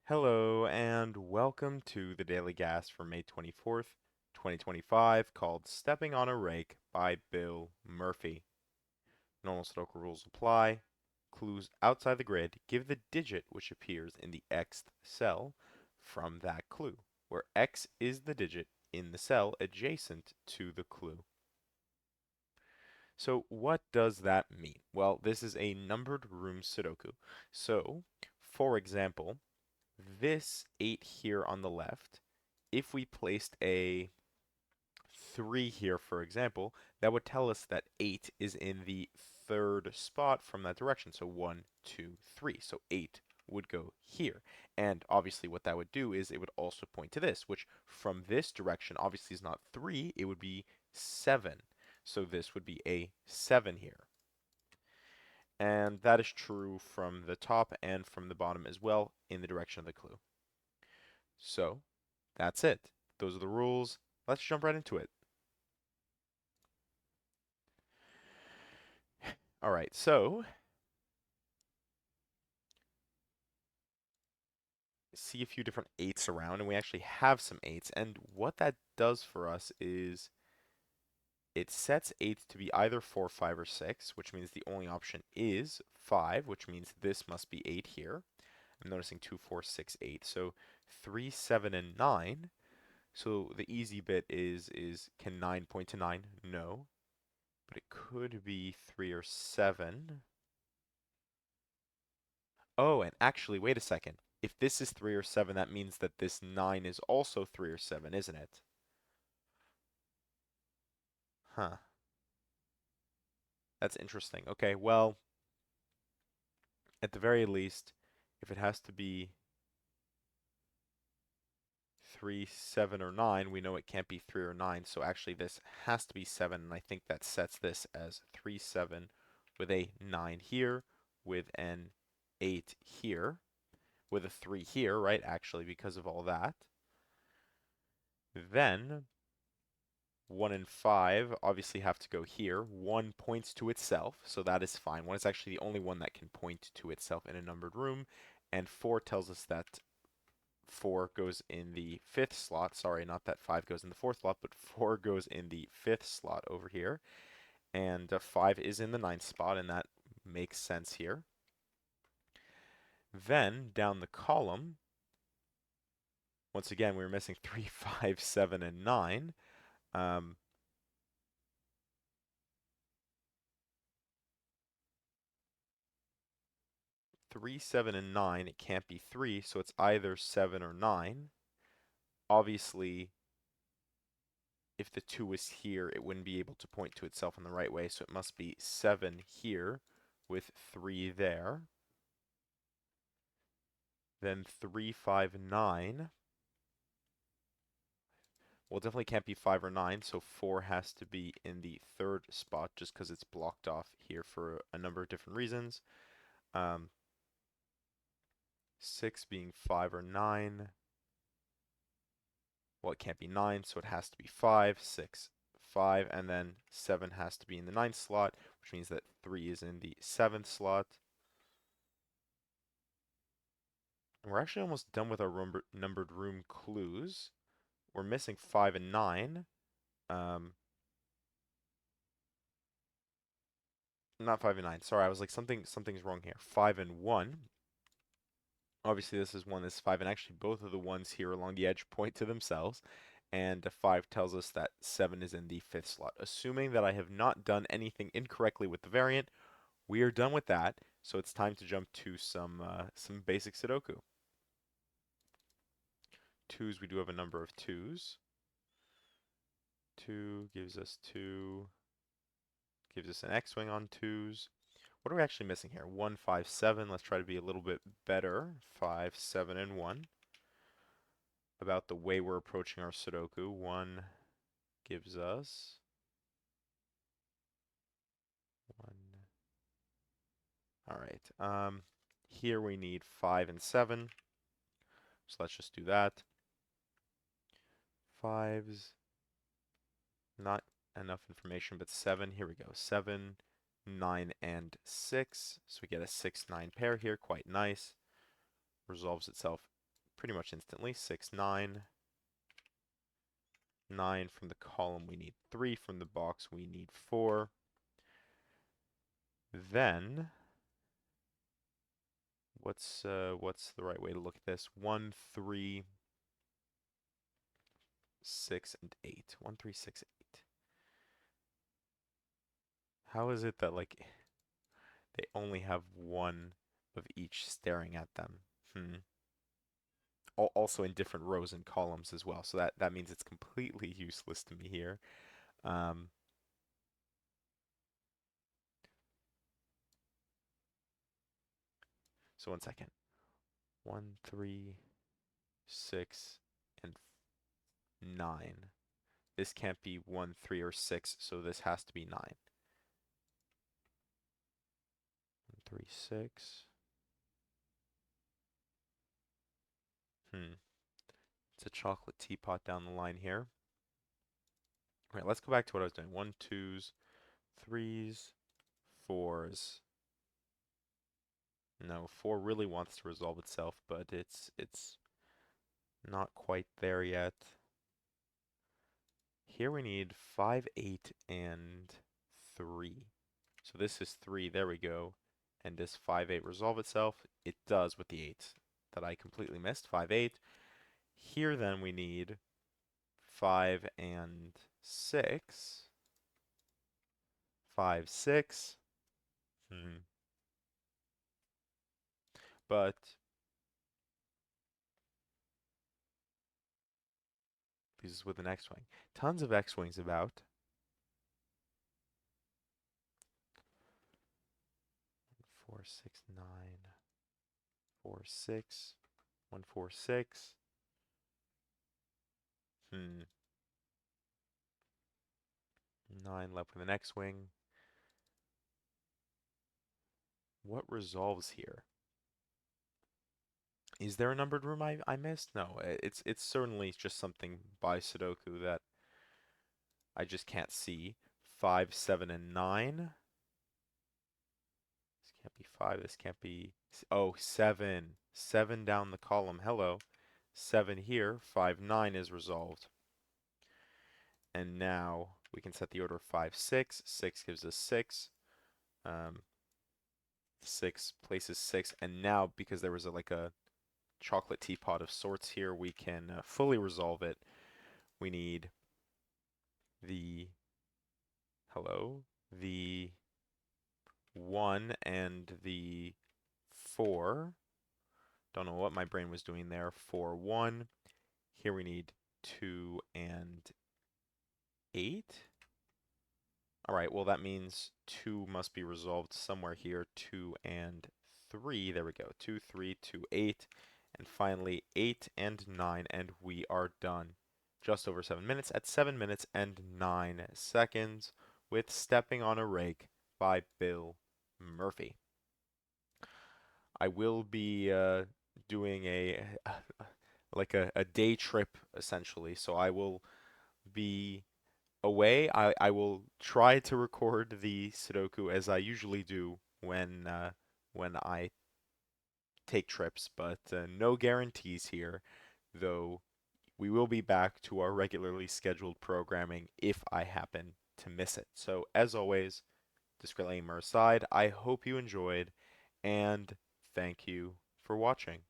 Hello and welcome to the Daily Gas for May 24th, 2025, called Stepping on a Rake by Bill Murphy. Normal Sudoku rules apply. Clues outside the grid give the digit which appears in the xth cell from that clue, where x is the digit in the cell adjacent to the clue. So what does that mean? Well, this is a numbered room Sudoku. So, for example, this 8 here on the left, if we placed a 3 here, for example, that would tell us that 8 is in the third spot from that direction. So 1, 2, 3. So 8 would go here. And obviously what that would do is it would also point to this, which from this direction obviously is not 3, it would be 7. So this would be a 7 here. And that is true from the top and from the bottom as well in the direction of the clue. So that's it. Those are the rules. Let's jump right into it. All right, so see a few different eights around, and we actually have some eights. And what that does for us is it sets eights to be either 4, 5, or 6, which means the only option is 5, which means this must be 8 here. I'm noticing 2, 4, 6, 8. So 3, 7, and 9. So the easy bit is can 9 point to 9? No. But it could be 3 or 7. Oh, and actually, wait a second. If this is 3 or 7, that means that this 9 is also 3 or 7, isn't it? Huh. That's interesting. Okay, well, at the very least, if it has to be 3, 7, or 9, we know it can't be 3 or 9, so actually this has to be 7, and I think that sets this as 3, 7 with a 9 here, with an 8 here, with a 3 here, right, actually, because of all that. Then 1 and 5 obviously have to go here. 1 points to itself, so that is fine. 1 is actually the only one that can point to itself in a numbered room. And 4 tells us that 4 goes in the 5th slot. Sorry, not that 5 goes in the 4th slot, but 4 goes in the 5th slot over here. And 5 is in the 9th spot, and that makes sense here. Then, down the column, once again, we were missing 3, 5, 7, and 9. 3, 7, and 9, it can't be 3, so it's either 7 or 9. Obviously, if the 2 was here, it wouldn't be able to point to itself in the right way, so it must be 7 here with 3 there. Then 3, 5, 9. Well, it definitely can't be 5 or 9, so 4 has to be in the third spot just because it's blocked off here for a number of different reasons. 6 being 5 or 9. Well, it can't be 9, so it has to be 5, 6, 5, and then 7 has to be in the ninth slot, which means that 3 is in the 7th slot. And we're actually almost done with our numbered room clues. We're missing 5 and 9. Not 5 and 9. Sorry, I was like, something's wrong here. 5 and 1. Obviously, this is 1, this is 5, and actually both of the ones here along the edge point to themselves. And 5 tells us that 7 is in the 5th slot. Assuming that I have not done anything incorrectly with the variant, we are done with that, so it's time to jump to some basic Sudoku. Twos, we do have a number of twos. 2 gives us 2, gives us an X-wing on twos. What are we actually missing here? 1, 5, 7. Let's try to be a little bit better. 5, 7, and 1. About the way we're approaching our Sudoku. 1 gives us 1. All right. Here we need 5 and 7. So let's just do that. 5's not enough information, but 7. Here we go. 7, 9, and 6. So we get a 6, 9 pair here. Quite nice. Resolves itself pretty much instantly. 6, 9. 9 from the column, we need 3. From the box, we need 4. Then, what's the right way to look at this? 1, 3, 6, and 8. 1, 3, 6, 8. How is it that, like, they only have one of each staring at them? Hmm. Also in different rows and columns as well. So that means it's completely useless to me here. Um, so one second. 1, 3, 6, and 9. This can't be 1, 3, or 6, so this has to be 9. 1, 3, 6. Hmm. It's a chocolate teapot down the line here. All right, let's go back to what I was doing. 1, 2s, 3s, 4s. No, 4 really wants to resolve itself, but it's not quite there yet. Here we need 5, 8, and 3. So this is 3, there we go. And does 5, 8 resolve itself? It does with the 8 that I completely missed. 5, 8. Here then we need 5 and 6. 5, 6. Hmm. But this is with an X-Wing. Tons of X-Wings about. 4, 6, 9. 4, 6. 1, 4, 6. Hmm. 9 left with an X-Wing. What resolves here? Is there a numbered room I missed? No, it's certainly just something by Sudoku that I just can't see. 5, 7, and 9. This can't be 5. This can't be... Oh, 7. 7 down the column. Hello. 7 here. 5, 9 is resolved. And now we can set the order 5, 6. 6 gives us 6. 6 places 6. And now, because there was like a chocolate teapot of sorts here, we can fully resolve it. We need the... Hello? The 1 and the 4. Don't know what my brain was doing there. 4, 1. Here we need 2 and 8. Alright, well that means 2 must be resolved somewhere here. 2 and 3. There we go. 2, 3, 2, 8. And finally 8 and 9, and we are done. Just over 7 minutes at 7 minutes and 9 seconds with Stepping on a Rake by Bill Murphy. I will be doing like a day trip essentially. So I will be away. I will try to record the Sudoku as I usually do when I take trips, but no guarantees here, though we will be back to our regularly scheduled programming if I happen to miss it. So as always, disclaimer aside, I hope you enjoyed, and thank you for watching.